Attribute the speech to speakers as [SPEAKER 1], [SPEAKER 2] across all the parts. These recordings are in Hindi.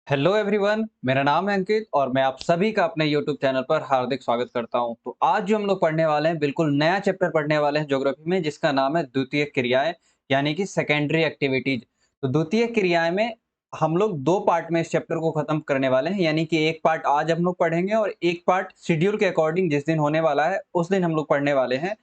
[SPEAKER 1] हेलो एवरीवन, मेरा नाम है अंकित और मैं आप सभी का अपने यूट्यूब चैनल पर हार्दिक स्वागत करता हूं। तो आज जो हम लोग पढ़ने वाले हैं, बिल्कुल नया चैप्टर पढ़ने वाले हैं ज्योग्राफी में, जिसका नाम है द्वितीयक क्रियाएं यानी कि सेकेंडरी एक्टिविटीज। तो द्वितीयक क्रियाएं में हम लोग दो पार्ट में इस चैप्टर को खत्म करने वाले हैं, यानी कि एक पार्ट आज हम लोग पढ़ेंगे और एक पार्ट शेड्यूल के अकॉर्डिंग जिस दिन होने वाला है उस दिन हम लोग पढ़ने वाले हैं।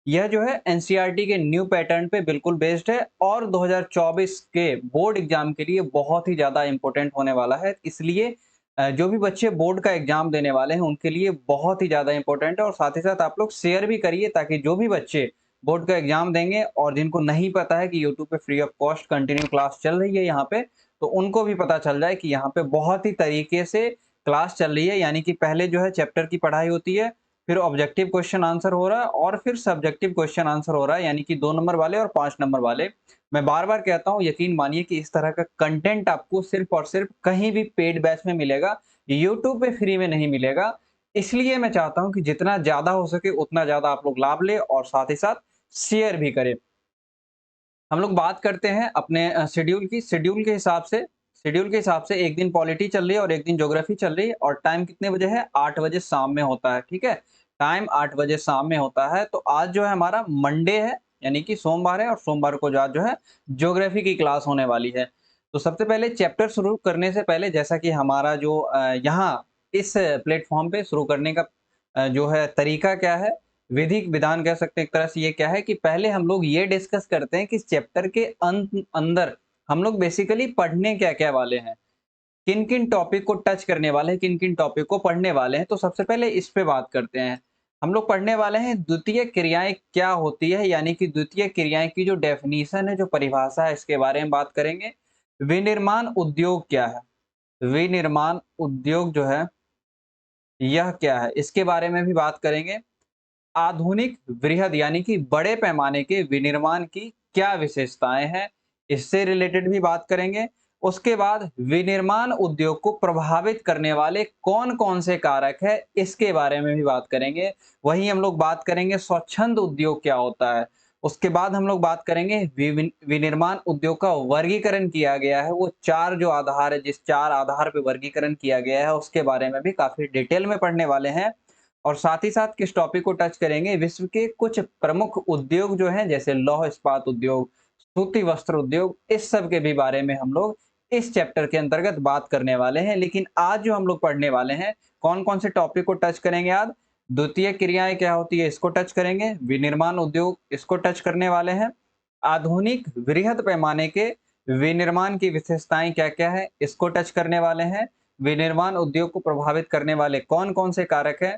[SPEAKER 1] यह जो है एनसीईआरटी के न्यू पैटर्न पे बिल्कुल बेस्ड है और 2024 के बोर्ड एग्जाम के लिए बहुत ही ज़्यादा इम्पोर्टेंट होने वाला है। इसलिए जो भी बच्चे बोर्ड का एग्जाम देने वाले हैं उनके लिए बहुत ही ज़्यादा इम्पोर्टेंट है और साथ ही साथ आप लोग शेयर भी करिए ताकि जो भी बच्चे बोर्ड का एग्जाम देंगे और जिनको नहीं पता है कि यूट्यूब पे free of cost continue class चल रही है यहाँ पे, तो उनको भी पता चल जाए कि यहाँ पे बहुत ही तरीके से क्लास चल रही है। यानी कि पहले जो है चैप्टर की पढ़ाई होती है, फिर ऑब्जेक्टिव क्वेश्चन आंसर हो रहा है और फिर सब्जेक्टिव क्वेश्चन आंसर हो रहा है, यानी कि 2 नंबर वाले और 5 नंबर वाले। मैं बार-बार कहता हूँ, यकीन मानिए कि इस तरह का कंटेंट आपको सिर्फ़ और सिर्फ़ कहीं भी पेड बैच में मिलेगा, यूट्यूब पे फ्री में नहीं मिलेगा। इसलिए मैं चाहता हूँ कि जितना ज़्यादा हो सके उतना ज़्यादा आप लोग लाभ लें और साथ ही साथ शेयर भी करें। हम लोग बात करते हैं अपने शेड्यूल की। शेड्यूल के हिसाब से एक दिन पॉलिटी चल रही है और एक दिन ज्योग्राफी चल रही है और टाइम कितने बजे है? 8 बजे शाम में होता है, ठीक है? टाइम 8 बजे शाम में होता है। तो आज जो है हमारा मंडे है, यानी कि सोमवार है और सोमवार को जो आज जो है ज्योग्राफी की क्लास होने वाली है। तो सबसे पहले चैप्टर शुरू करने से पहले, जैसा कि हमारा जो यहाँ इस प्लेटफ़ॉर्म पे शुरू करने का जो है तरीका क्या है, विधिक विधान कह सकते हैं एक तरह से। ये क्या है कि पहले हम लोग ये डिस्कस करते हैं कि इस चैप्टर के अंदर हम लोग बेसिकली पढ़ने क्या-क्या वाले हैं, किन-किन टॉपिक को टच करने वाले हैं, किन-किन टॉपिक को पढ़ने वाले हैं। तो सबसे पहले इस पे बात करते हैं। हम लोग पढ़ने वाले हैं द्वितीय क्रियाएँ क्या होती है, यानी कि द्वितीय क्रियाएँ की जो डेफिनिशन है, जो परिभाषा है, इसके बारे में बात करेंगे। विनिर्माण उद्योग क्या है? विनिर्माण उद्योग जो है, यह क्या है? इसके बारे में भी बात करेंगे। आधुनिक वृहद यानी कि बड़े पैमाने के विनिर्माण की क्या विशेषताएं हैं, इससे रिलेटेड भी बात करेंगे। उसके बाद विनिर्माण उद्योग को प्रभावित करने वाले कौन-कौन से कारक है, इसके बारे में भी बात करेंगे। वहीं हम लोग बात करेंगे स्वच्छंद उद्योग क्या होता है। उसके बाद हम लोग बात करेंगे विनिर्माण उद्योग का वर्गीकरण किया गया है, वो 4 जो आधार है, जिस 4 आधार पे वर्गीकरण किया गया है, उसके बारे में भी काफ़ी डिटेल में पढ़ने वाले हैं। और साथ ही साथ किस टॉपिक को टच करेंगे, विश्व के कुछ प्रमुख उद्योग जो हैं, जैसे लौह इस्पात उद्योग, सूती वस्त्र उद्योग, इस सब के भी बारे में हम लोग इस चैप्टर के अंतर्गत बात करने वाले हैं। लेकिन आज जो हम लोग पढ़ने वाले हैं, कौन-कौन से टॉपिक को टच करेंगे आज? द्वितीय क्रियाएँ क्या होती है, इसको टच करेंगे। विनिर्माण उद्योग, इसको टच करने वाले हैं। आधुनिक वृहद पैमाने के विनिर्माण की विशेषताएँ क्या-क्या है, इसको टच करने वाले हैं। विनिर्माण उद्योग को प्रभावित करने वाले कौन-कौन से कारक हैं,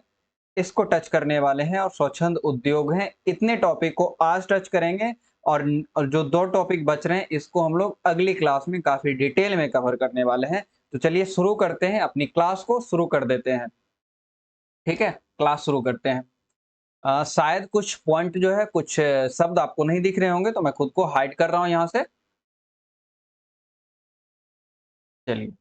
[SPEAKER 1] इसको टच करने वाले हैं। और स्वच्छंद उद्योग हैं। इतने टॉपिक को आज टच करेंगे और जो 2 टॉपिक बच रहे हैं इसको हम लोग अगली क्लास में काफ़ी डिटेल में कवर करने वाले हैं। तो चलिए शुरू करते हैं, अपनी क्लास को शुरू कर देते हैं। ठीक है? क्लास शुरू करते हैं। शायद कुछ पॉइंट जो है, कुछ शब्द आपको नहीं दिख रहे होंगे, तो मैं खुद को हाइड कर रहा हूँ यहाँ से। चलिए।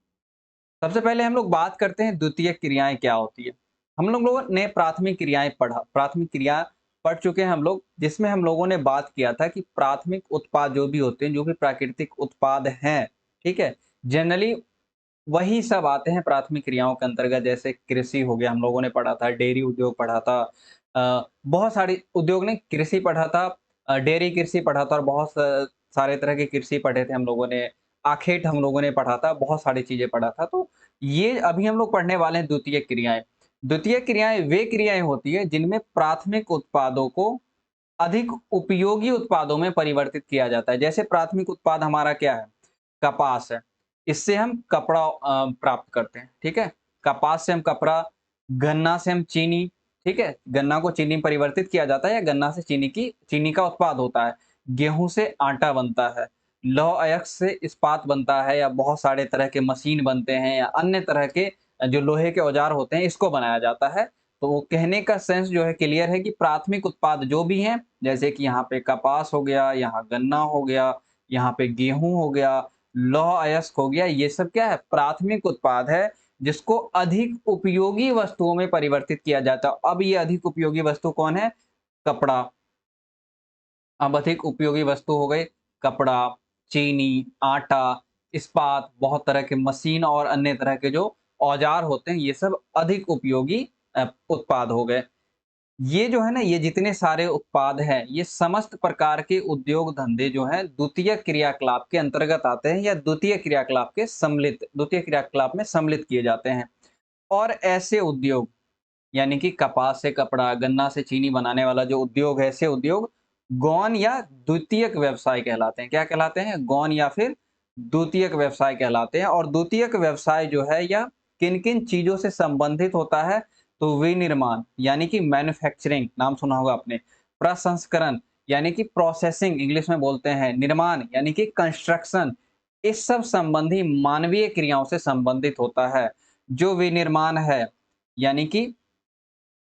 [SPEAKER 1] सबसे पहले हम लोग बात करते हैं द्वितीय क्रियाएँ क्या होती है। हम लोगों ने प्राथमिक क्रियाएँ पढ़ा, प्राथमिक क्रिया पढ़ चुके हैं हम लोग, जिसमें हम लोगों ने बात किया था कि प्राथमिक उत्पाद जो भी होते हैं, जो भी प्राकृतिक उत्पाद हैं, ठीक है? जनरली वही सब आते हैं प्राथमिक क्रियाओं के अंतर्गत। जैसे कृषि हो गया, हम लोगों ने पढ़ा था, डेयरी उद्योग पढ़ा था, बहुत सारे उद्योग ने कृषि पढ़ा था, डेयरी कृषि पढ़ा था और बहुत सारे तरह के कृषि पढ़े थे हम लोगों ने। आखेट हम लोगों ने पढ़ा था, बहुत सारी चीज़ें पढ़ा था। तो ये अभी हम लोग पढ़ने वाले हैं द्वितीय क्रियाएँ। द्वितीय क्रियाएँ वे क्रियाएँ होती है जिनमें प्राथमिक उत्पादों को अधिक उपयोगी उत्पादों में परिवर्तित किया जाता है। जैसे प्राथमिक उत्पाद हमारा क्या है? कपास है। इससे हम कपड़ा प्राप्त करते हैं, ठीक है? कपास से हम कपड़ा, गन्ना से हम चीनी, ठीक है? गन्ना को चीनी में परिवर्तित किया जाता है या गन्ना से चीनी का उत्पाद होता है। गेहूँ से आटा बनता है। लौह अयस्क से इस्पात बनता है या बहुत सारे तरह के मशीन बनते हैं या अन्य तरह के जो लोहे के औजार होते हैं, इसको बनाया जाता है। तो वो कहने का सेंस जो है क्लियर है कि प्राथमिक उत्पाद जो भी हैं, जैसे कि यहाँ पे कपास हो गया, यहाँ गन्ना हो गया, यहाँ पे गेहूँ हो गया, लौह अयस्क हो गया, ये सब क्या है? प्राथमिक उत्पाद है, जिसको अधिक उपयोगी वस्तुओं में परिवर्तित किया जाता है। अब ये अधिक उपयोगी वस्तु कौन है? कपड़ा। अब अधिक उपयोगी वस्तु हो गई कपड़ा, चीनी, आटा, इस्पात, बहुत तरह के मशीन और अन्य तरह के जो औजार होते हैं, ये सब अधिक उपयोगी उत्पाद हो गए। ये जो है ना, ये जितने सारे उत्पाद हैं, ये समस्त प्रकार के उद्योग धंधे जो हैं, द्वितीयक क्रियाकलाप के अंतर्गत आते हैं या द्वितीय क्रियाकलाप में सम्मिलित किए जाते हैं। और ऐसे उद्योग, यानी कि कपास से कपड़ा, गन्ना से चीनी बनाने वाला जो उद्योग है, ऐसे उद्योग गौण या द्वितीयक व्यवसाय कहलाते हैं। क्या कहलाते हैं? गौण या फिर द्वितीयक व्यवसाय कहलाते हैं। और द्वितीयक व्यवसाय जो है, यह किन-किन चीज़ों से संबंधित होता है? तो विनिर्माण यानी कि मैन्युफैक्चरिंग, नाम सुना होगा आपने। प्रसंस्करण यानी कि प्रोसेसिंग इंग्लिश में बोलते हैं। निर्माण यानी कि कंस्ट्रक्शन, इस सब संबंधी मानवीय क्रियाओं से संबंधित होता है। जो विनिर्माण है, यानी कि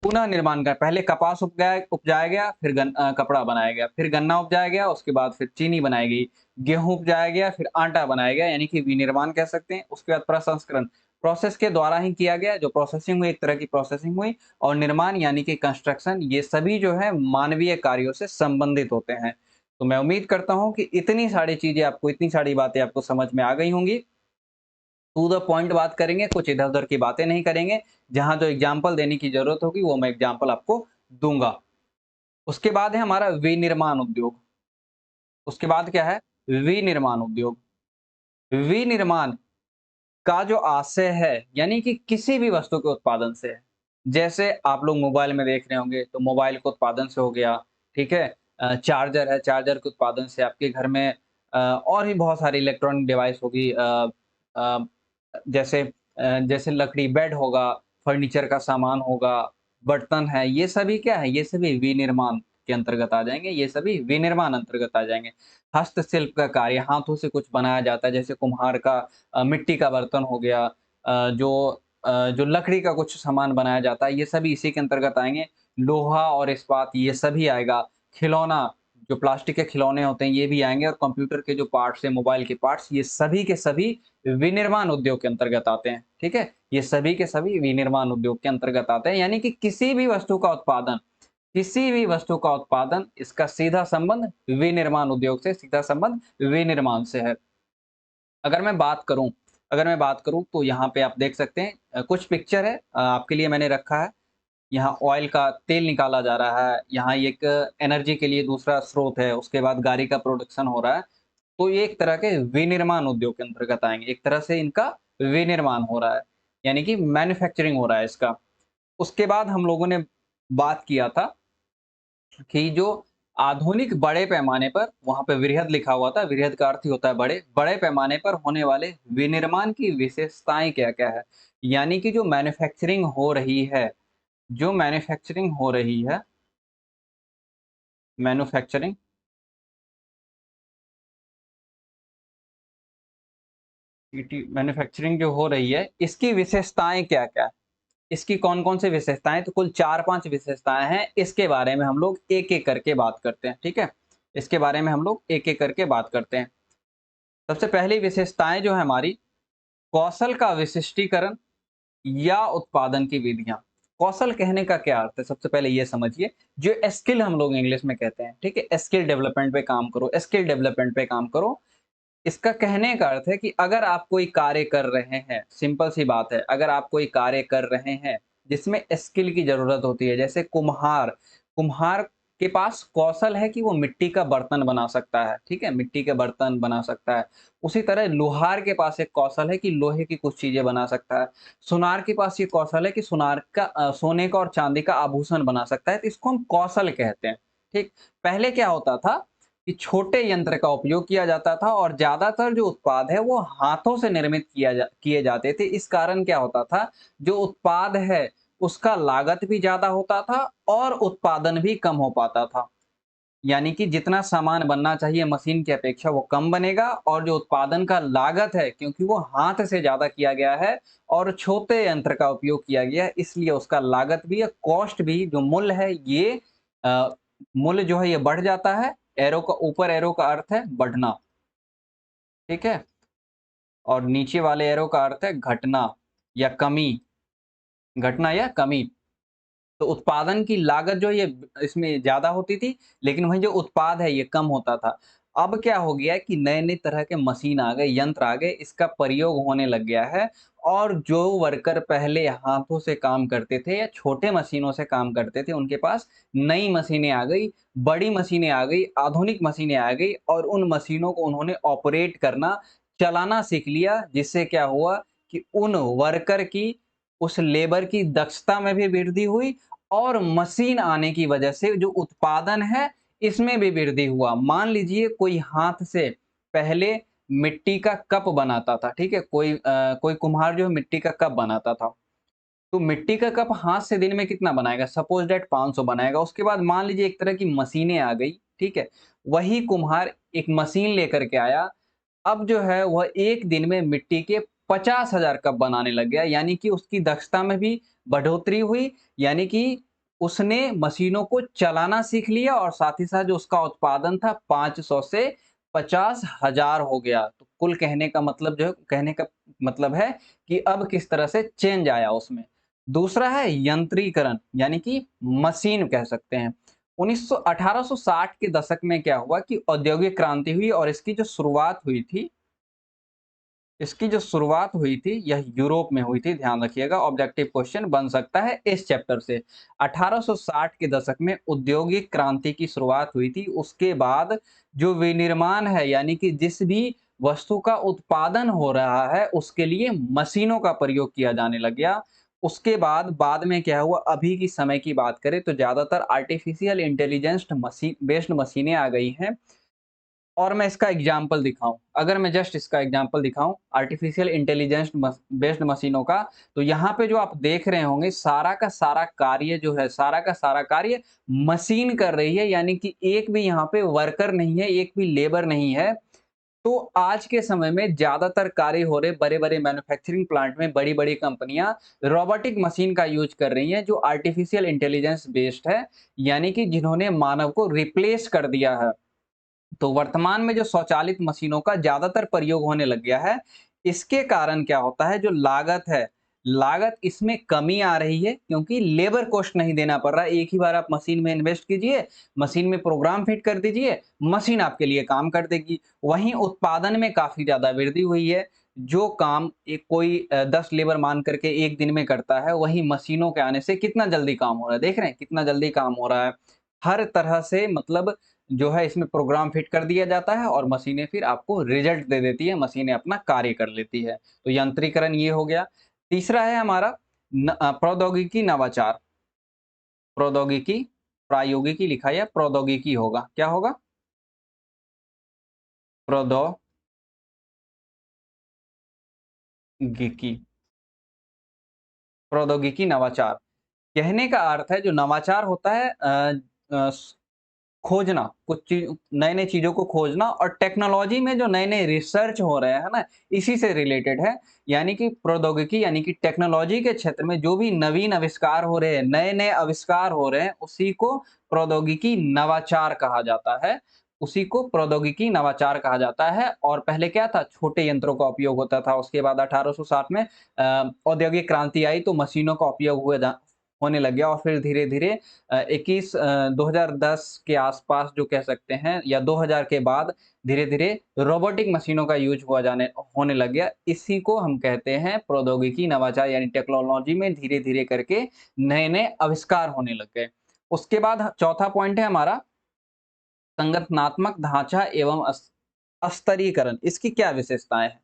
[SPEAKER 1] पुनः निर्माण का, पहले कपास उपजाया गया, फिर कपड़ा बनाया गया, फिर गन्ना उपजाया गया, उसके बाद फिर चीनी बनाई गई, गेहूँ उपजाया गया, फिर आटा बनाया गया, यानी कि विनिर्माण कह सकते हैं। उसके बाद प्रसंस्करण, प्रोसेस के द्वारा ही किया गया, जो प्रोसेसिंग हुई, एक तरह की प्रोसेसिंग हुई। और निर्माण यानी कि कंस्ट्रक्शन, ये सभी जो है मानवीय कार्यों से संबंधित होते हैं। तो मैं उम्मीद करता हूँ कि इतनी सारी बातें आपको समझ में आ गई होंगी। टू द पॉइंट बात करेंगे, कुछ इधर-उधर की बातें नहीं करेंगे। जहाँ जो एग्ज़ाम्पल देने की ज़रूरत होगी, वो मैं एग्ज़ाम्पल आपको दूँगा। उसके बाद है हमारा विनिर्माण उद्योग। उसके बाद क्या है? विनिर्माण उद्योग। विनिर्माण का जो आशय है, यानी कि किसी भी वस्तु के उत्पादन से है। जैसे आप लोग मोबाइल में देख रहे होंगे, तो मोबाइल के उत्पादन से हो गया, ठीक है? चार्जर है, चार्जर के उत्पादन से आपके घर में और भी बहुत सारी इलेक्ट्रॉनिक डिवाइस होगी। अ, जैसे लकड़ी बेड होगा, फर्नीचर का सामान होगा, बर्तन है, ये सभी क्या है? ये सभी विनिर्माण के अंतर्गत आ जाएँगे, ये सभी विनिर्माण अंतर्गत आ जाएँगे। हस्तशिल्प का कार्य, हाथों से कुछ बनाया जाता है, जैसे कुम्हार का मिट्टी का बर्तन हो गया, जो लकड़ी का कुछ सामान बनाया जाता है, ये सभी इसी के अंतर्गत आएँगे। लोहा और इस्पात, ये सभी आएगा। खिलौना, जो प्लास्टिक के खिलौने होते हैं, ये भी आएँगे। और कंप्यूटर के जो पार्ट्स हैं, मोबाइल के पार्ट्स, ये सभी के सभी विनिर्माण उद्योग के अंतर्गत आते हैं, ठीक है? ये सभी के सभी विनिर्माण उद्योग के अंतर्गत आते हैं, यानी कि किसी भी वस्तु का उत्पादन, इसका विनिर्माण उद्योग से सीधा संबंध विनिर्माण से है। अगर मैं बात करूँ तो यहाँ पे आप देख सकते हैं, कुछ पिक्चर है, आपके लिए मैंने रखा है। यहाँ ऑयल का तेल निकाला जा रहा है, यहाँ एक एनर्जी के लिए दूसरा स्रोत है, उसके बाद गाड़ी का प्रोडक्शन हो रहा है। तो ये एक तरह के विनिर्माण उद्योग के अंतर्गत आएँगे। एक तरह से इनका विनिर्माण हो रहा है, यानी कि मैन्युफैक्चरिंग हो रहा है इसका। उसके बाद हम लोगों ने बात किया था कि जो आधुनिक बड़े पैमाने पर, वहाँ पे वृहद लिखा हुआ था, वृहद का अर्थ ही होता है बड़े, बड़े पैमाने पर होने वाले विनिर्माण की विशेषताएँ क्या-क्या है? यानी कि जो मैन्युफैक्चरिंग हो रही है, मैन्युफैक्चरिंग मैन्युफैक्चरिंग जो हो रही है, इसकी विशेषताएँ क्या-क्या है? इसकी कौन-कौन सी विशेषताएँ? तो कुल 4-5 विशेषताएँ हैं, इसके बारे में हम लोग एक-एक करके बात करते हैं, ठीक है? इसके बारे में हम लोग एक-एक करके बात करते हैं। सबसे पहली विशेषताएँ जो है हमारी, कौशल का विशिष्टीकरण या उत्पादन की विधियाँ। कौशल कहने का क्या अर्थ है? सबसे पहले ये समझिए, जो स्किल हम लोग इंग्लिश में कहते हैं, ठीक है? स्किल डेवलपमेंट पे काम करो। इसका कहने का अर्थ है कि अगर आप कोई कार्य कर रहे हैं, सिंपल सी बात है, अगर आप कोई कार्य कर रहे हैं, जिसमें स्किल की ज़रूरत होती है, जैसे कुम्हार, कुम्हार के पास कौशल है कि वो मिट्टी का बर्तन बना सकता है, ठीक है? मिट्टी के बर्तन बना सकता है। उसी तरह लोहार के पास एक कौशल है कि लोहे की कुछ चीज़ें बना सकता है। सुनार के पास ये कौशल है कि सोने का और चांदी का आभूषण बना सकता है, तो इसको हम कौशल कहते हैं, ठीक? पहले क्या होता था कि छोटे यंत्र का उपयोग किया जाता था और ज़्यादातर जो उत्पाद है वो हाथों से निर्मित किए जाते थे। इस कारण क्या होता था, जो उत्पाद है उसका लागत भी ज़्यादा होता था और उत्पादन भी कम हो पाता था। यानी कि जितना सामान बनना चाहिए मशीन की अपेक्षा वो कम बनेगा, और जो उत्पादन का लागत है, क्योंकि वो हाथ से ज़्यादा किया गया है और छोटे यंत्र का उपयोग किया गया है, इसलिए उसका लागत भी या कॉस्ट भी, जो मूल्य है, ये अ, मूल्य जो है ये बढ़ जाता है। एरो का अर्थ है बढ़ना, ठीक है? और नीचे वाले एरो का अर्थ है घटना या कमी, घटना या कमी। तो उत्पादन की लागत जो है ये इसमें ज़्यादा होती थी, लेकिन वहीं जो उत्पाद है ये कम होता था। अब क्या हो गया कि नए-नए तरह के मशीन आ गए, यंत्र आ गए, इसका प्रयोग होने लग गया है और जो वर्कर पहले हाथों से काम करते थे या छोटे मशीनों से काम करते थे, उनके पास नई मशीनें आ गई, बड़ी मशीनें आ गई, आधुनिक मशीनें आ गई और उन मशीनों को उन्होंने ऑपरेट करना, चलाना सीख लिया, जिससे क्या हुआ कि उन वर्कर की, उस लेबर की दक्षता में भी वृद्धि हुई और मशीन आने की वजह से जो उत्पादन है, इसमें भी वृद्धि हुआ। मान लीजिए कोई हाथ से पहले मिट्टी का कप बनाता था, ठीक है? कोई कुम्हार जो है मिट्टी का कप बनाता था। तो मिट्टी का कप हाथ से दिन में कितना बनाएगा? सपोज़ दैट 500 बनाएगा। उसके बाद मान लीजिए एक तरह की मशीनें आ गई, ठीक है? वही कुम्हार एक मशीन लेकर के आया, अब जो है वह एक दिन में मिट्टी के 50,000 कप बनाने लग गया, यानी कि उसकी दक्षता में भी बढ़ोतरी हुई, यानी कि उसने मशीनों को चलाना सीख लिया और साथ ही साथ जो उसका उत्पादन था 500 से 50,000 हो गया। तो कुल कहने का मतलब है कि अब किस तरह से चेंज आया उसमें। दूसरा है यंत्रीकरण, यानी कि मशीन कह सकते हैं। 1860 के दशक में क्या हुआ कि औद्योगिक क्रांति हुई और इसकी जो शुरुआत हुई थी, यह यूरोप में हुई थी, ध्यान रखिएगा, ऑब्जेक्टिव क्वेश्चन बन सकता है इस चैप्टर से। 1860 के दशक में औद्योगिक क्रांति की शुरुआत हुई थी, उसके बाद जो विनिर्माण है, यानी कि जिस भी वस्तु का उत्पादन हो रहा है, उसके लिए मशीनों का प्रयोग किया जाने लग गया। उसके बाद में क्या हुआ, अभी की समय की बात करें तो ज़्यादातर आर्टिफिशियल इंटेलिजेंस बेस्ड मशीनें आ गई हैं। और मैं इसका एग्जाम्पल दिखाऊँ, अगर मैं जस्ट इसका एग्जाम्पल दिखाऊँ आर्टिफिशियल इंटेलिजेंस बेस्ड मशीनों का, तो यहाँ पे जो आप देख रहे होंगे सारा का सारा कार्य जो है, सारा का सारा कार्य मशीन कर रही है, यानी कि एक भी यहाँ पे वर्कर नहीं है, एक भी लेबर नहीं है। तो आज के समय में ज़्यादातर कार्य हो रहे बड़े-बड़े मैन्युफैक्चरिंग प्लांट में बड़ी-बड़ी कंपनियाँ रोबोटिक मशीन का यूज़ कर रही हैं, जो आर्टिफिशियल इंटेलिजेंस बेस्ड है, यानी कि जिन्होंने मानव को रिप्लेस कर दिया है। तो वर्तमान में जो स्वचालित मशीनों का ज़्यादातर प्रयोग होने लग गया है, इसके कारण क्या होता है, जो लागत है, लागत इसमें कमी आ रही है क्योंकि लेबर कॉस्ट नहीं देना पड़ रहा है। एक ही बार आप मशीन में इन्वेस्ट कीजिए, मशीन में प्रोग्राम फिट कर दीजिए, मशीन आपके लिए काम कर देगी। वहीं उत्पादन में काफ़ी ज़्यादा वृद्धि हुई है। जो काम एक कोई 10 लेबर मान करके 1 दिन में करता है, वहीं मशीनों के आने से कितना जल्दी काम हो रहा है। देख रहे हैं कितना जल्दी काम हो रहा है। हर तरह से मतलब जो है इसमें प्रोग्राम फिट कर दिया जाता है और मशीनें फिर आपको रिजल्ट दे देती है, मशीनें अपना कार्य कर लेती है। तो यंत्रीकरण ये हो गया। तीसरा है हमारा प्रौद्योगिकी नवाचार। प्रौद्योगिकी, प्रायोगिकी लिखा है या प्रौद्योगिकी होगा, क्या होगा? प्रौद्योगिकी, प्रौद्योगिकी नवाचार। कहने का अर्थ है जो नवाचार होता है अ, खोजना, कुछ चीज़ नए-नए चीज़ों को खोजना और टेक्नोलॉजी में जो नए-नए रिसर्च हो रहे हैं, है ना? इसी से रिलेटेड है। यानी कि प्रौद्योगिकी यानी कि टेक्नोलॉजी के क्षेत्र में जो भी नवीन आविष्कार हो रहे हैं, नए-नए आविष्कार हो रहे हैं, उसी को प्रौद्योगिकी नवाचार कहा जाता है। उसी को प्रौद्योगिकी नवाचार कहा जाता है और पहले क्या था? छोटे यंत्रों का उपयोग होता था। उसके बाद 1860 में औद्योगिक क्रांति आई तो मशीनों का उपयोग होने लग गया और फिर धीरे-धीरे 2010 के आसपास जो कह सकते हैं या 2000 के बाद धीरे-धीरे रोबोटिक मशीनों का यूज़ होने लग गया। इसी को हम कहते हैं प्रौद्योगिकी नवाचार यानी टेक्नोलॉजी में धीरे-धीरे करके नए-नए आविष्कार होने लग गए। उसके बाद चौथा पॉइंट है हमारा संगठनात्मक ढाँचा एवं स्तरीकरण। इसकी क्या विशेषताएँ हैं?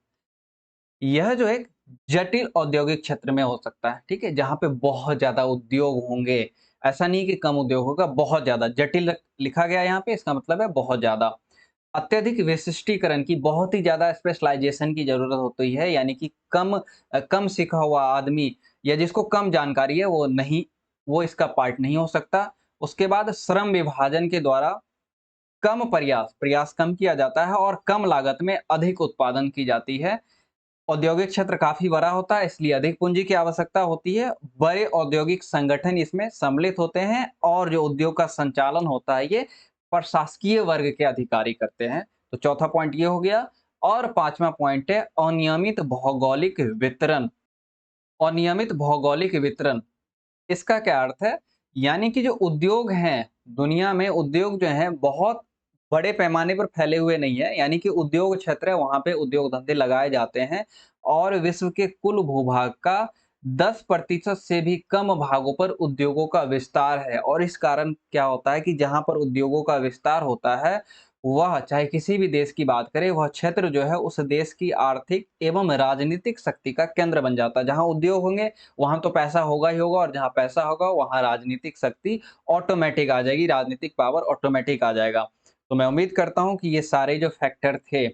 [SPEAKER 1] यह जो एक जटिल औद्योगिक क्षेत्र में हो सकता है, ठीक है? जहाँ पे बहुत ज़्यादा उद्योग होंगे, ऐसा नहीं कि कम उद्योग होगा, बहुत ज़्यादा जटिल लिखा गया है यहाँ पे, इसका मतलब है बहुत ज़्यादा। अत्यधिक विशिष्टीकरण की बहुत ही ज़्यादा स्पेशलाइज़ेशन की ज़रूरत होती है, यानी कि कम सीखा हुआ आदमी या जिसको कम जानकारी है, वो इसका पार्ट नहीं हो सकता। उसके बाद श्रम विभाजन के द्वारा कम प्रयास कम किया जाता है और कम लागत में अधिक उत्पादन की जाती है। औद्योगिक क्षेत्र काफ़ी बड़ा होता है, इसलिए अधिक पूँजी की आवश्यकता होती है। बड़े औद्योगिक संगठन इसमें सम्मिलित होते हैं और जो उद्योग का संचालन होता है, ये प्रशासकीय वर्ग के अधिकारी करते हैं। तो चौथा पॉइंट ये हो गया और पाँचवाँ पॉइंट है अनियमित भौगोलिक वितरण। अनियमित भौगोलिक वितरण, इसका क्या अर्थ है? यानी कि जो उद्योग हैं, दुनिया में उद्योग जो हैं बहुत बड़े पैमाने पर फैले हुए नहीं है, यानी कि उद्योग क्षेत्र है, वहाँ पे उद्योग धंधे लगाए जाते हैं और विश्व के कुल भूभाग का 10% से भी कम भागों पर उद्योगों का विस्तार है। और इस कारण क्या होता है कि जहाँ पर उद्योगों का विस्तार होता है, वह चाहे किसी भी देश की बात करें, वह क्षेत्र जो है उस देश की आर्थिक एवं राजनीतिक शक्ति का केंद्र बन जाता है। जहाँ उद्योग होंगे, वहाँ तो पैसा होगा ही होगा और जहाँ पैसा होगा, वहाँ राजनीतिक शक्ति ऑटोमैटिक आ जाएगी, राजनीतिक पावर ऑटोमैटिक आ जाएगा। तो मैं उम्मीद करता हूँ कि ये सारे जो फैक्टर थे,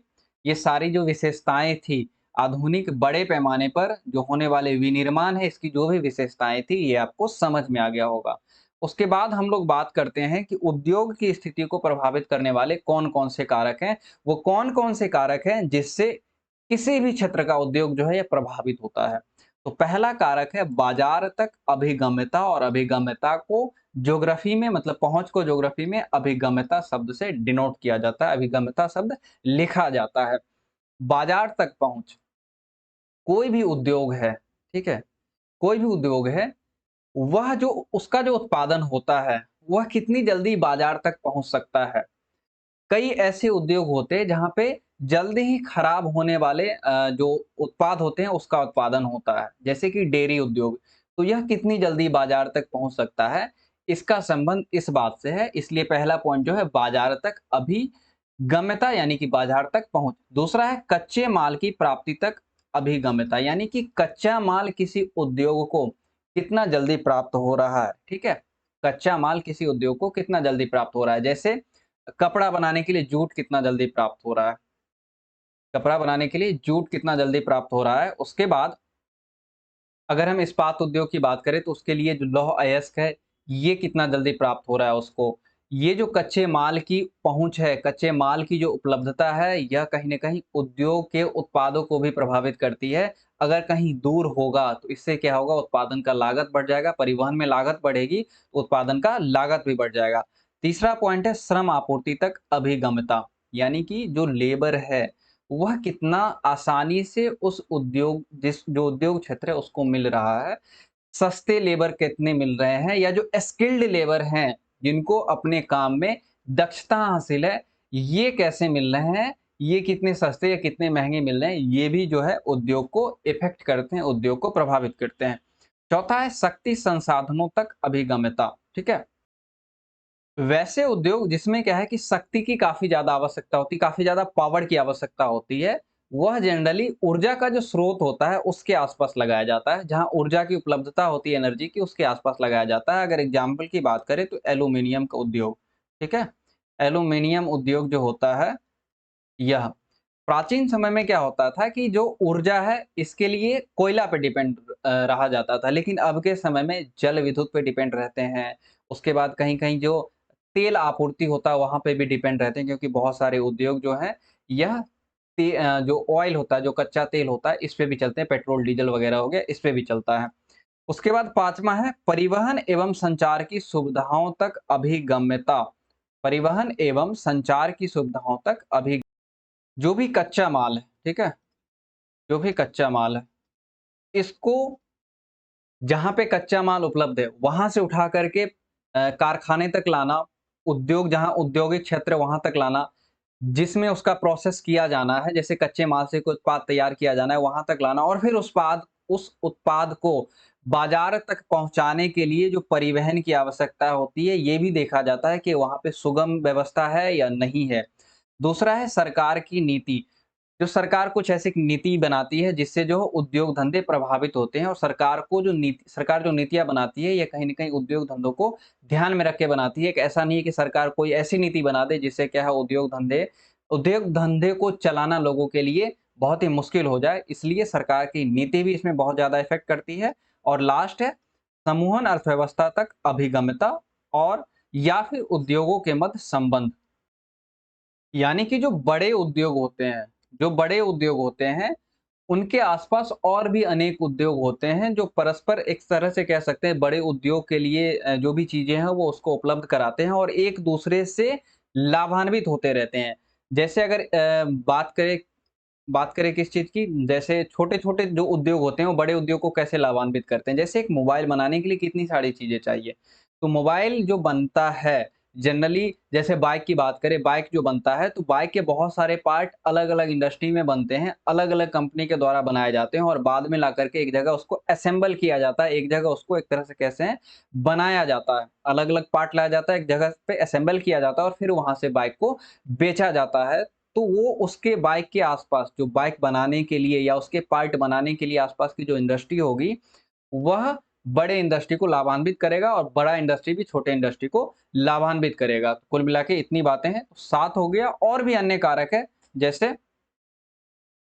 [SPEAKER 1] ये सारी जो विशेषताएँ थी, आधुनिक बड़े पैमाने पर जो होने वाले विनिर्माण है, इसकी जो भी विशेषताएँ थी, ये आपको समझ में आ गया होगा। उसके बाद हम लोग बात करते हैं कि उद्योग की स्थिति को प्रभावित करने वाले कौन-कौन से कारक हैं। वो कौन-कौन से कारक हैं जिससे किसी भी क्षेत्र का उद्योग जो है ये प्रभावित होता है। तो पहला कारक है बाजार तक अभिगम्यता और अभिगम्यता को ज्योग्राफी में मतलब पहुँच को ज्योग्राफी में अभिगम्यता शब्द से डिनोट किया जाता है, अभिगम्यता शब्द लिखा जाता है। बाजार तक पहुँच, कोई भी उद्योग है, ठीक है? कोई भी उद्योग है, वह जो उसका जो उत्पादन होता है, वह कितनी जल्दी बाजार तक पहुँच सकता है। कई ऐसे उद्योग होते हैं जहाँ पे जल्दी ही खराब होने वाले जो उत्पाद होते हैं उसका उत्पादन होता है, जैसे कि डेयरी उद्योग। तो यह कितनी जल्दी बाजार तक पहुँच सकता है, इसका संबंध इस बात से है, इसलिए पहला पॉइंट जो है बाजार तक अभिगम्यता यानी कि बाजार तक पहुँच। दूसरा है कच्चे माल की प्राप्ति तक अभिगम्यता यानी कि कच्चा माल किसी उद्योग को कितना जल्दी प्राप्त हो रहा है, ठीक है? कच्चा माल किसी उद्योग को कितना जल्दी प्राप्त हो रहा है, जैसे कपड़ा बनाने के लिए जूट कितना जल्दी प्राप्त हो रहा है, कपड़ा बनाने के लिए जूट कितना जल्दी प्राप्त हो रहा है। उसके बाद अगर हम इस्पात उद्योग की बात करें तो उसके लिए जो लौह अयस्क है, ये कितना जल्दी प्राप्त हो रहा है उसको। ये जो कच्चे माल की पहुँच है, कच्चे माल की जो उपलब्धता है, यह कहीं न कहीं उद्योग के उत्पादों को भी प्रभावित करती है। अगर कहीं दूर होगा तो इससे क्या होगा उत्पादन का लागत बढ़ जाएगा, परिवहन में लागत बढ़ेगी, तो उत्पादन का लागत भी बढ़ जाएगा। तीसरा पॉइंट है श्रम आपूर्ति तक अभिगम्यता, यानी कि जो लेबर है वह कितना आसानी से उस उद्योग जिस जो उद्योग क्षेत्र है उसको मिल रहा है। सस्ते लेबर कितने मिल रहे हैं या जो स्किल्ड लेबर हैं, जिनको अपने काम में दक्षता हासिल है, ये कैसे मिल रहे हैं, ये कितने सस्ते या कितने महँगे मिल रहे हैं, ये भी जो है उद्योग को इफ़ेक्ट करते हैं, उद्योग को प्रभावित करते हैं। चौथा है शक्ति संसाधनों तक अभिगम्यता, ठीक है? वैसे उद्योग जिसमें क्या है कि शक्ति की काफ़ी ज़्यादा आवश्यकता होती है, काफ़ी ज़्यादा पावर की आवश्यकता होती है, वह जनरली ऊर्जा का जो स्रोत होता है, उसके आसपास लगाया जाता है। जहाँ ऊर्जा की उपलब्धता होती है एनर्जी की, उसके आसपास लगाया जाता है। अगर एग्ज़ाम्पल की बात करें तो एल्यूमीनियम का उद्योग, ठीक है? एल्यूमीनियम उद्योग जो होता है, यह प्राचीन समय में क्या होता था कि जो ऊर्जा है, इसके लिए कोयला पे डिपेंड रहा जाता था। लेकिन अब के समय में जल विद्युत पे डिपेंड रहते हैं। उसके बाद कहीं-कहीं जो तेल आपूर्ति होता है, वहाँ पे भी डिपेंड रहते हैं क्योंकि बहुत सारे उद्योग जो हैं, यह जो ऑयल होता है, जो कच्चा तेल होता है, इस पे भी चलते हैं। पेट्रोल, डीज़ल वगैरह हो गया, इस पे भी चलता है। उसके बाद 5वाँ है परिवहन एवं संचार की सुविधाओं तक अभिगम्यता। परिवहन एवं संचार की सुविधाओं तक जो भी कच्चा माल है, ठीक है? जो भी कच्चा माल है, इसको जहाँ पे कच्चा माल उपलब्ध है, वहाँ से उठा कर के कारखाने तक लाना, उद्योग जहाँ औद्योगिक क्षेत्र है, वहाँ तक लाना, जिसमें उसका प्रोसेस किया जाना है, जैसे कच्चे माल से कोई उत्पाद तैयार किया जाना है, वहाँ तक लाना और फिर उस उत्पाद को बाज़ार तक पहुँचाने के लिए जो परिवहन की आवश्यकता होती है, ये भी देखा जाता है कि वहाँ पे सुगम व्यवस्था है या नहीं है। दूसरा है सरकार की नीति। जो सरकार कुछ ऐसी नीति बनाती है जिससे जो उद्योग धंधे प्रभावित होते हैं और सरकार जो नीतियाँ बनाती है ये कहीं न कहीं उद्योग धंधों को ध्यान में रख के बनाती है। एक ऐसा नहीं है कि सरकार कोई ऐसी नीति बना दे जिससे क्या है उद्योग धंधे को चलाना लोगों के लिए बहुत ही मुश्किल हो जाए। इसलिए सरकार की नीति भी इसमें बहुत ज़्यादा इफ़ेक्ट करती है। और लास्ट है समूहन अर्थव्यवस्था तक अभिगम्यता और या फिर उद्योगों के मध्य संबंध। यानी कि जो बड़े उद्योग होते हैं, उनके आसपास और भी अनेक उद्योग होते हैं, जो परस्पर एक तरह से कह सकते हैं बड़े उद्योग के लिए जो भी चीज़ें हैं, वो उसको उपलब्ध कराते हैं और एक-दूसरे से लाभान्वित होते रहते हैं। जैसे अगर बात करें किस चीज़ की, जैसे छोटे-छोटे जो उद्योग होते हैं, वो बड़े उद्योग को कैसे लाभान्वित करते हैं। जैसे एक मोबाइल बनाने के लिए कितनी सारी चीज़ें चाहिए। तो मोबाइल जो बनता है, जनरली जैसे बाइक की बात करें, बाइक जो बनता है तो बाइक के बहुत सारे पार्ट अलग-अलग इंडस्ट्री में बनते हैं, अलग-अलग कंपनी के द्वारा बनाए जाते हैं और बाद में ला करके एक जगह उसको असेंबल किया जाता है, एक जगह उसको एक तरह से कैसे हैं बनाया जाता है। अलग-अलग पार्ट लाया जाता है, एक जगह पे असेंबल किया जाता है और फिर वहाँ से बाइक को बेचा जाता है। तो वो उसके बाइक के आस-पास जो बाइक बनाने के लिए या उसके पार्ट बनाने के लिए आस-पास की जो इंडस्ट्री होगी, वह बड़े इंडस्ट्री को लाभान्वित करेगा और बड़ा इंडस्ट्री भी छोटे इंडस्ट्री को लाभान्वित करेगा। कुल मिला के इतनी बातें हैं, 7 हो गया और भी अन्य कारक है, जैसे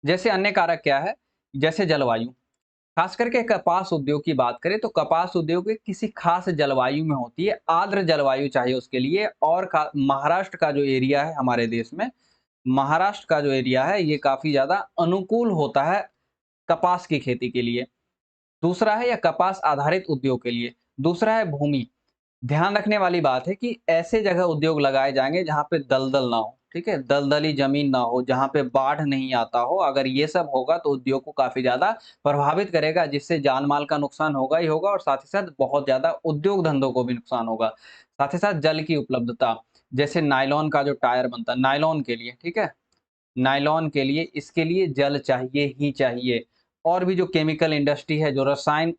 [SPEAKER 1] जैसे अन्य कारक क्या है? जैसे जलवायु। खास करके कपास उद्योग की बात करें तो कपास उद्योग एक किसी खास जलवायु में होती है, आर्द्र जलवायु चाहिए उसके लिए और महाराष्ट्र का जो एरिया है हमारे देश में, महाराष्ट्र का जो एरिया है ये काफ़ी ज़्यादा अनुकूल होता है कपास की खेती के लिए। दूसरा है या कपास आधारित उद्योग के लिए। दूसरा है भूमि। ध्यान रखने वाली बात है कि ऐसे जगह उद्योग लगाए जाएँगे जहाँ पे दलदल ना हो, ठीक है? दलदली ज़मीन ना हो, जहाँ पे बाढ़ नहीं आता हो, अगर ये सब होगा तो उद्योग को काफ़ी ज़्यादा प्रभावित करेगा जिससे जान-माल का नुकसान होगा ही होगा और साथ ही साथ बहुत ज़्यादा उद्योग धंधों को भी नुकसान होगा। साथ ही साथ जल की उपलब्धता, जैसे नायलॉन का जो टायर बनता है, नायलॉन के लिए, ठीक है? नायलॉन के लिए इसके लिए जल चाहिए ही चाहिए और भी जो केमिकल इंडस्ट्री है, जो रसायन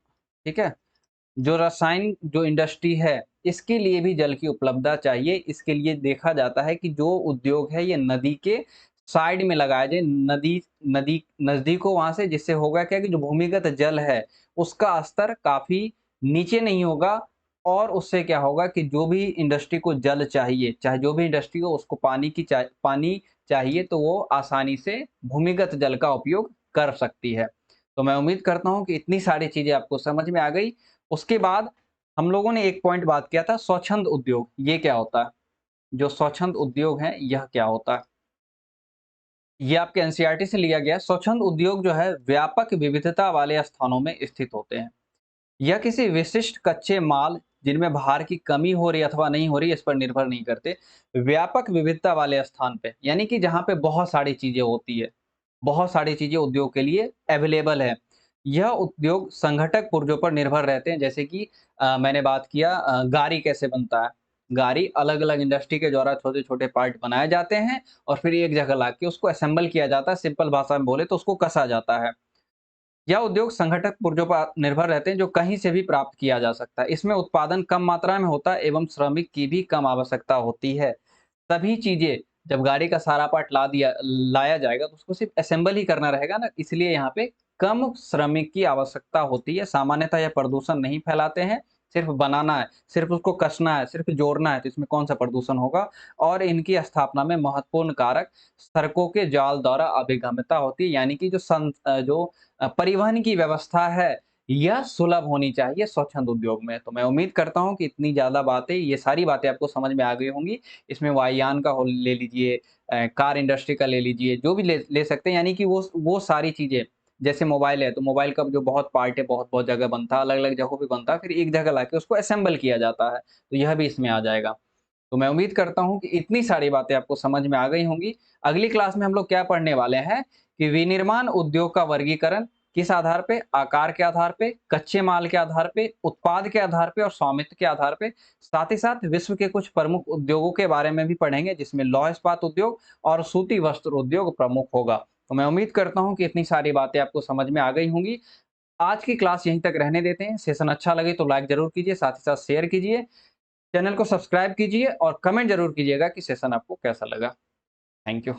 [SPEAKER 1] ठीक है? जो रसायन जो इंडस्ट्री है, इसके लिए भी जल की उपलब्धता चाहिए। इसके लिए देखा जाता है कि जो उद्योग है ये नदी के साइड में लगाया जाए, नदी नदी नज़दीक हो वहाँ से जिससे होगा क्या कि जो भूमिगत जल है, उसका स्तर काफ़ी नीचे नहीं होगा और उससे क्या होगा कि जो भी इंडस्ट्री को जल चाहिए, चाहे जो भी इंडस्ट्री हो उसको पानी चाहिए तो वो आसानी से भूमिगत जल का उपयोग कर सकती है। तो मैं उम्मीद करता हूँ कि इतनी सारी चीज़ें आपको समझ में आ गई। उसके बाद हम लोगों ने एक पॉइंट बात किया था स्वच्छंद उद्योग, ये क्या होता है? जो स्वच्छंद उद्योग है, यह क्या होता है? ये आपके एनसीईआरटी से लिया गया है। स्वच्छंद उद्योग जो है व्यापक विविधता वाले स्थानों में स्थित होते हैं। यह किसी विशिष्ट कच्चे माल जिनमें भार की कमी हो रही है अथवा नहीं हो रही है, इस पर निर्भर नहीं करते। व्यापक विविधता वाले स्थान पे, यानी कि जहाँ पे बहुत सारी चीज़ें होती है, बहुत सारी चीज़ें उद्योग के लिए अवेलेबल है। यह उद्योग संघटक पुर्जों पर निर्भर रहते हैं, जैसे कि मैंने बात किया गाड़ी कैसे बनता है। गाड़ी अलग-अलग इंडस्ट्री के द्वारा छोटे-छोटे पार्ट बनाए जाते हैं और फिर एक जगह लाके उसको असेंबल किया जाता है, सिंपल भाषा में बोले तो उसको कसा जाता है। यह उद्योग संघटक पुर्जों पर निर्भर रहते हैं जो कहीं से भी प्राप्त किया जा सकता है। इसमें उत्पादन कम मात्रा में होता है एवं श्रमिक की भी कम आवश्यकता होती है। सभी चीज़ें जब गाड़ी का सारा पार्ट लाया जाएगा तो उसको सिर्फ़ असेंबल ही करना रहेगा ना, इसलिए यहाँ पे कम श्रमिक की आवश्यकता होती है। सामान्यतः यह प्रदूषण नहीं फैलाते हैं, सिर्फ़ बनाना है, सिर्फ़ उसको कसना है, सिर्फ़ जोड़ना है, तो इसमें कौन-सा प्रदूषण होगा? और इनकी स्थापना में महत्वपूर्ण कारक सड़कों के जाल द्वारा अभिगम्यता होती है, यानी कि परिवहन की व्यवस्था है, यह सुलभ होनी चाहिए स्वच्छंद उद्योग में। तो मैं उम्मीद करता हूँ कि इतनी ज़्यादा बातें, ये सारी बातें आपको समझ में आ गई होंगी। इसमें वायुयान का हो ले लीजिए, कार इंडस्ट्री का ले लीजिए, जो भी ले ले सकते हैं, यानी कि वो सारी चीज़ें, जैसे मोबाइल है, तो मोबाइल का जो बहुत पार्ट है, बहुत-बहुत जगह बनता है, अलग-अलग जगहों पे बनता है, फिर एक जगह लाके उसको असेंबल किया जाता है, तो यह भी इसमें आ जाएगा। तो मैं उम्मीद करता हूँ कि इतनी सारी बातें आपको समझ में आ गई होंगी। अगली क्लास में हम लोग क्या पढ़ने वाले हैं कि विनिर्माण उद्योग का वर्गीकरण किस आधार पे? आकार के आधार पे, कच्चे माल के आधार पे, उत्पाद के आधार पे और स्वामित्व के आधार पे। साथ ही साथ विश्व के कुछ प्रमुख उद्योगों के बारे में भी पढ़ेंगे जिसमें लौह इस्पात उद्योग और सूती वस्त्र उद्योग प्रमुख होगा। तो मैं उम्मीद करता हूँ कि इतनी सारी बातें आपको समझ में आ गई होंगी। आज की क्लास यहीं तक रहने देते हैं। सेशन अच्छा लगे तो लाइक ज़रूर कीजिए, साथ ही साथ शेयर कीजिए। चैनल को सब्सक्राइब कीजिए और कमेंट ज़रूर कीजिएगा कि सेशन आपको कैसा लगा। Thank you.